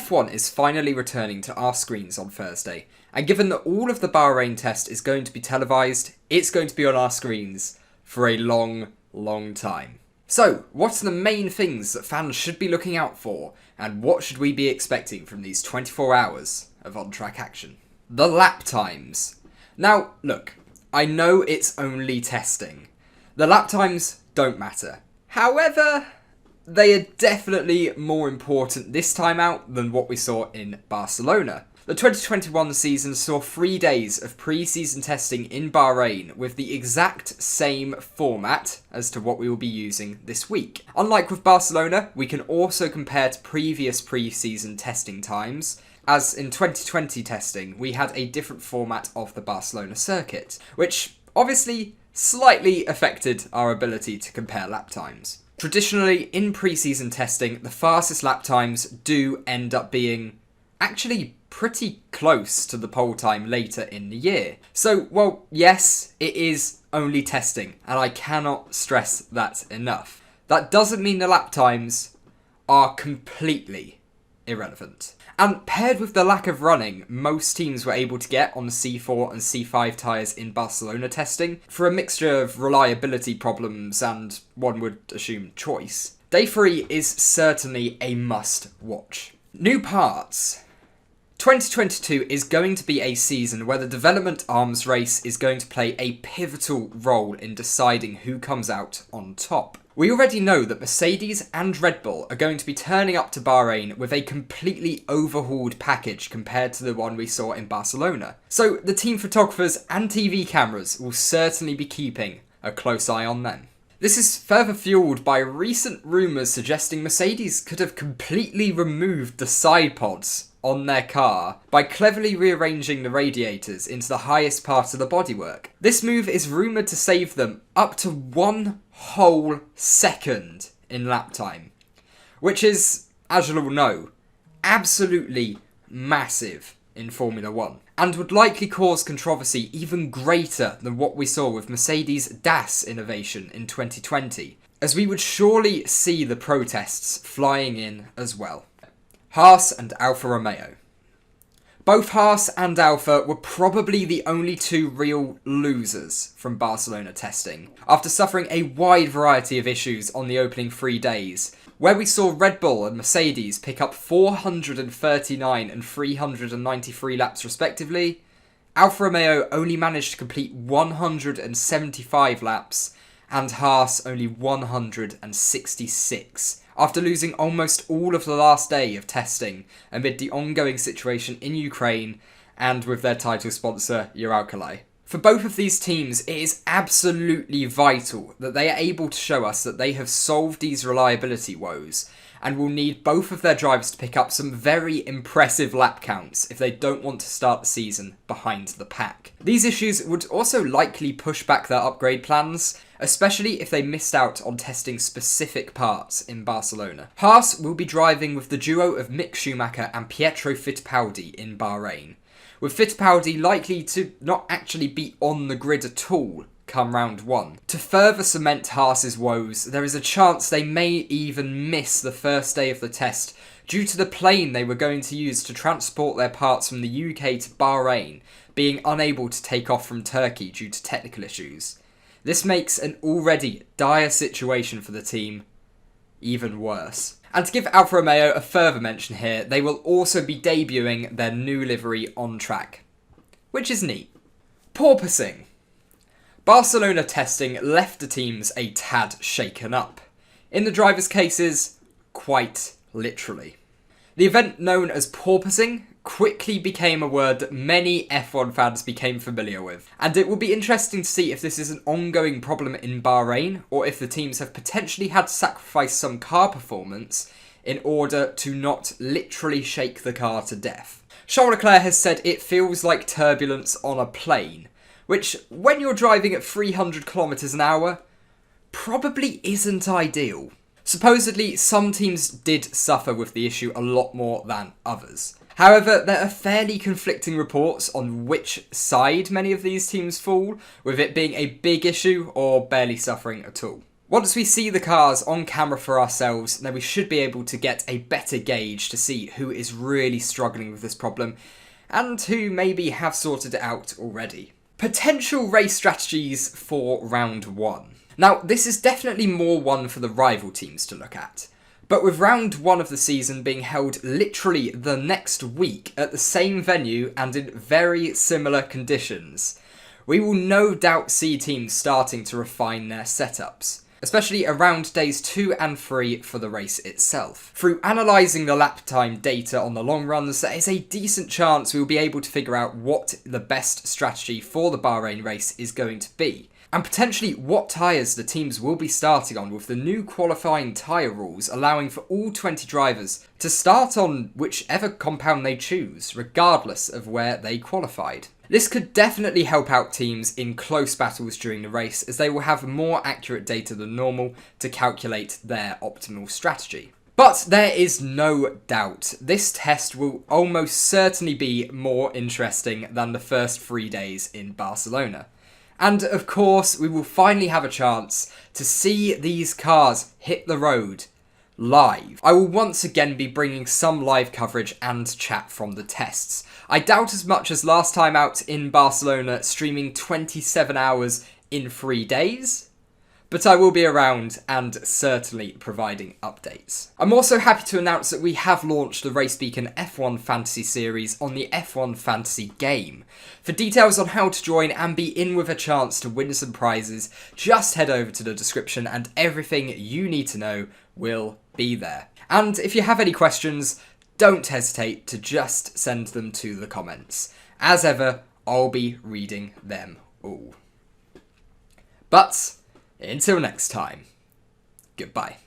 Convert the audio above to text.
F1 is finally returning to our screens on Thursday, and given that all of the Bahrain test is going to be televised, it's going to be on our screens for a long, long time. So, what are the main things that fans should be looking out for, and what should we be expecting from these 24 hours of on-track action? The lap times. Now, look, I know it's only testing. The lap times don't matter. However, they are definitely more important this time out than what we saw in Barcelona. The 2021 season saw 3 days of pre-season testing in Bahrain with the exact same format as to what we will be using this week. Unlike with Barcelona, we can also compare to previous pre-season testing times, as in 2020 testing we had a different format of the Barcelona circuit, which obviously slightly affected our ability to compare lap times. Traditionally, in pre-season testing, the fastest lap times do end up being actually pretty close to the pole time later in the year. So, well, yes, it is only testing, and I cannot stress that enough. That doesn't mean the lap times are completely irrelevant. And paired with the lack of running most teams were able to get on the C4 and C5 tyres in Barcelona testing, for a mixture of reliability problems and, one would assume, choice, Day 3 is certainly a must watch. New parts. 2022 is going to be a season where the development arms race is going to play a pivotal role in deciding who comes out on top. We already know that Mercedes and Red Bull are going to be turning up to Bahrain with a completely overhauled package compared to the one we saw in Barcelona. So the team photographers and TV cameras will certainly be keeping a close eye on them. This is further fueled by recent rumours suggesting Mercedes could have completely removed the sidepods on their car by cleverly rearranging the radiators into the highest part of the bodywork. This move is rumoured to save them up to 1 whole second in lap time, which is, as you'll all know, absolutely massive in Formula 1, and would likely cause controversy even greater than what we saw with Mercedes' DAS innovation in 2020, as we would surely see the protests flying in as well. Haas and Alfa Romeo. Both Haas and Alfa were probably the only two real losers from Barcelona testing, after suffering a wide variety of issues on the opening 3 days, where we saw Red Bull and Mercedes pick up 439 and 393 laps respectively. Alfa Romeo only managed to complete 175 laps, and Haas only 166. After losing almost all of the last day of testing amid the ongoing situation in Ukraine and with their title sponsor, Uralkali. For both of these teams, it is absolutely vital that they are able to show us that they have solved these reliability woes, and will need both of their drivers to pick up some very impressive lap counts if they don't want to start the season behind the pack. These issues would also likely push back their upgrade plans, especially if they missed out on testing specific parts in Barcelona. Haas will be driving with the duo of Mick Schumacher and Pietro Fittipaldi in Bahrain, with Fittipaldi likely to not actually be on the grid at all come round 1. To further cement Haas's woes, there is a chance they may even miss the first day of the test due to the plane they were going to use to transport their parts from the UK to Bahrain being unable to take off from Turkey due to technical issues. This makes an already dire situation for the team even worse. And to give Alfa Romeo a further mention here, they will also be debuting their new livery on track, which is neat. Porpoising. Barcelona testing left the teams a tad shaken up. In the drivers' cases, quite literally. The event known as porpoising quickly became a word that many F1 fans became familiar with, and it will be interesting to see if this is an ongoing problem in Bahrain, or if the teams have potentially had to sacrifice some car performance in order to not literally shake the car to death. Charles Leclerc has said it feels like turbulence on a plane, which, when you're driving at 300 kilometers an hour, probably isn't ideal. Supposedly, some teams did suffer with the issue a lot more than others. However, there are fairly conflicting reports on which side many of these teams fall, with it being a big issue or barely suffering at all. Once we see the cars on camera for ourselves, then we should be able to get a better gauge to see who is really struggling with this problem and who maybe have sorted it out already. Potential race strategies for round 1. Now, this is definitely more one for the rival teams to look at. But with round 1 of the season being held literally the next week at the same venue and in very similar conditions, we will no doubt see teams starting to refine their setups, especially around days 2 and 3 for the race itself. Through analysing the lap time data on the long runs, there is a decent chance we will be able to figure out what the best strategy for the Bahrain race is going to be, and potentially what tyres the teams will be starting on, with the new qualifying tyre rules allowing for all 20 drivers to start on whichever compound they choose, regardless of where they qualified. This could definitely help out teams in close battles during the race, as they will have more accurate data than normal to calculate their optimal strategy. But there is no doubt this test will almost certainly be more interesting than the first 3 days in Barcelona. And of course, we will finally have a chance to see these cars hit the road live. I will once again be bringing some live coverage and chat from the tests. I doubt as much as last time out in Barcelona, streaming 27 hours in 3 days, but I will be around and certainly providing updates. I'm also happy to announce that we have launched the RaceBeacon F1 Fantasy Series on the F1 Fantasy game. For details on how to join and be in with a chance to win some prizes, just head over to the description and everything you need to know will be there. And if you have any questions, don't hesitate to just send them to the comments. As ever, I'll be reading them all. But until next time, goodbye.